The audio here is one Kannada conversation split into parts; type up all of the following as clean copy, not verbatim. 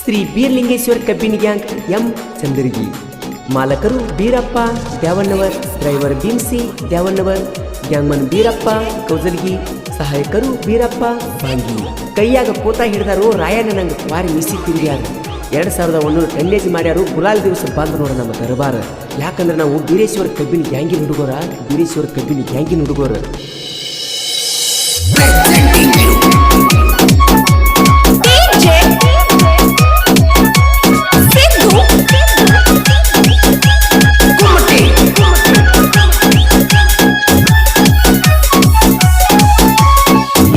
ಶ್ರೀ ಬೀರಲಿಂಗೇಶ್ವರ ಕಬ್ಬಿನ ಗ್ಯಾಂಗ್ ಎಂ ಚಂದರಗಿ. ಮಾಲಕರು ಬೀರಪ್ಪ ದ್ಯಾವಣ್ಣವರ್, ಡ್ರೈವರ್ ಭೀಮ್ಸಿ ದ್ಯಾವಣ್ಣವರ್, ಗ್ಯಾಂಗ್ಮನ್ ಬೀರಪ್ಪ ಕೌಜಲ್ಗಿ, ಸಹಾಯಕರು ಬೀರಪ್ಪ ಬಾಂಗಿ. ಕೈಯಾಗ ಪೋತ ಹಿಡಿದಾರು ರಾಯಣ್ಣ ನಂಗೆ ವಾರಿ ಮಿಸಿ ತಿರುಗ್ಯಾರ. 2100 ಟನ್ನೇಜ್ ಮಾಡ್ಯಾರು. ಗುಲಾಲ್ ದಿವಸ ಬಂದು ನೋಡ ನಮ್ಮ ದರ್ಬಾರ. ಯಾಕಂದ್ರೆ ನಾವು ಬೀರೇಶ್ವರ ಕಬ್ಬಿನ ಗ್ಯಾಂಗಿನ ಹುಡುಗೋರ, ಬೀರೇಶ್ವರ ಕಬ್ಬಿನ ಗ್ಯಾಂಗಿನ ಹುಡುಗೋರ.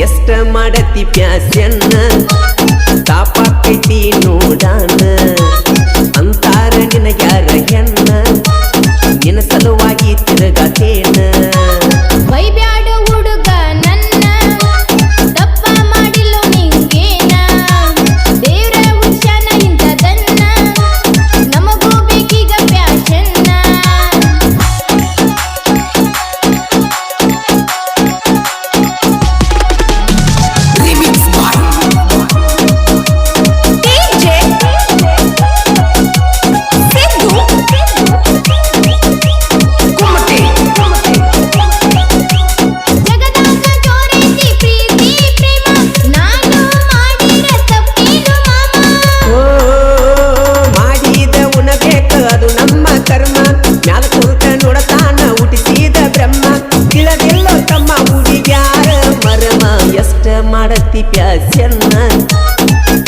ಎಷ್ಟ ಮಾಡತಿ ಪ್ಯಾಸ್ಯನ್ನ ತಾಪಾಕೈತಿ ನೋಡಾನ, ಅಂತಾರ ನಿನಗ್ಯಾರ ಹೆಣ್ಣ, ನಿನ್ನ ಸಲುವಾಗಿ ತಿರುಗಾತೇನ. ಬೈಬ್ಯಾಡ ಹುಡುಗ ನನ್ನ, ತಪ್ಪ ಮಾಡಿಲ್ಲೋ ನಿಂಗೇನ, ದೇವ್ರ ಹುಷಾನ ಇಂಥದನ್ನ, ನಮಗೂ ಬೇಕೀಗ ಪ್ಯಾಶನ್ನ. ಮಾಡತಿ ಪ್ಯಾಸ್ಯನ್ನ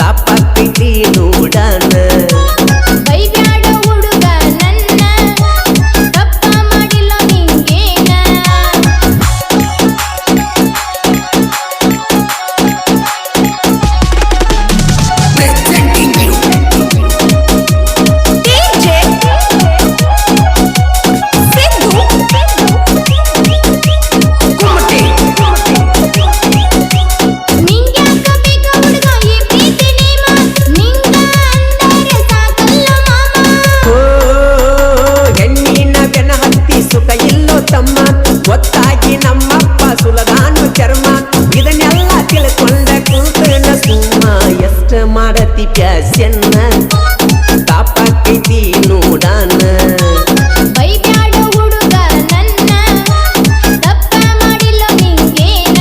ತಾಪಾಕೈತಿ ನೋಡಾನ. ಬೈಬ್ಯಾಡ ಹುಡುಗ ನನ್ನ, ತಪ್ಪ ಮಾಡಿಲ್ಲೋ ನಿಂಗೇನ. ಗೊತ್ತಾಗಿ ನಮ್ಮಪ್ಪ ಸುಲಗಾನು ಚರ್ಮ, ಇದನ್ನೆಲ್ಲ ತಿಳ್ಕೊಂಡ ಕುಂತನ ಸುಮ್ಮ. ಎಷ್ಟ ಮಾಡತಿ ಪ್ಯಾಸ್ಯನ್ನ ತಾಪಾಕೈತಿ ನೋಡಾನ. ಬೈಬ್ಯಾಡ ಹುಡುಗ ನನ್ನ, ತಪ್ಪ ಮಾಡಿಲ್ಲೋ ನಿಂಗೇನ.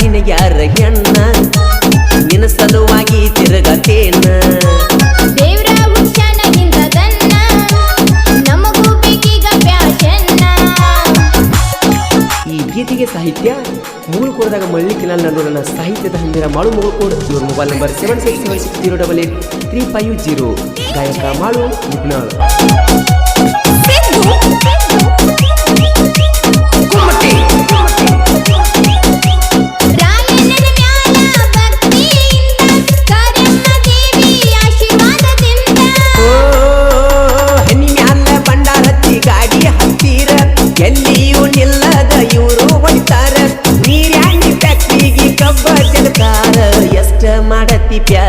ನಿನಗ್ಯಾರ ಹೆಣ್ಣ, ನಿನ್ನ ಸಲುವಾಗಿ ತಿರುಗತೇನ. ದೇವ್ರ ಹುಷಾನ ಇಂಥದನ್ನ, ನಮಗೂ ಬೇಕೀಗ ಪ್ಯಾಶನ್ನ. ಈ ಗೀತೆಗೆ ಸಾಹಿತ್ಯ ಮೂಳುಕೋಡದಾಗ ಮಳ್ಳಿ ಕಿಲಾಲ್ ನಡು ನನ್ನ ಸಾಹಿತ್ಯದ ಹಂದಿರ ಮಾಳು ಮುಗುಳ್ಕೋಡ್. ಇವ್ರ ಮೊಬೈಲ್ ನಂಬರ್ 7676088350. ಗಾಯಕ ಮಾಳು ಮುಗ್ನಾಳ್. ಎಲ್ಲಿಯೂ ನಿಲ್ಲದ ಇವರು ಹೊಡಿತಾರ, ನೀರ್ಯಾಣಿ ಫ್ಯಾಕ್ಟ್ರಿಗೆ ಕಬ್ಬ ಚೆಲ್ತಾರ. ಎಷ್ಟ ಮಾಡತಿ ಪ್ಯಾ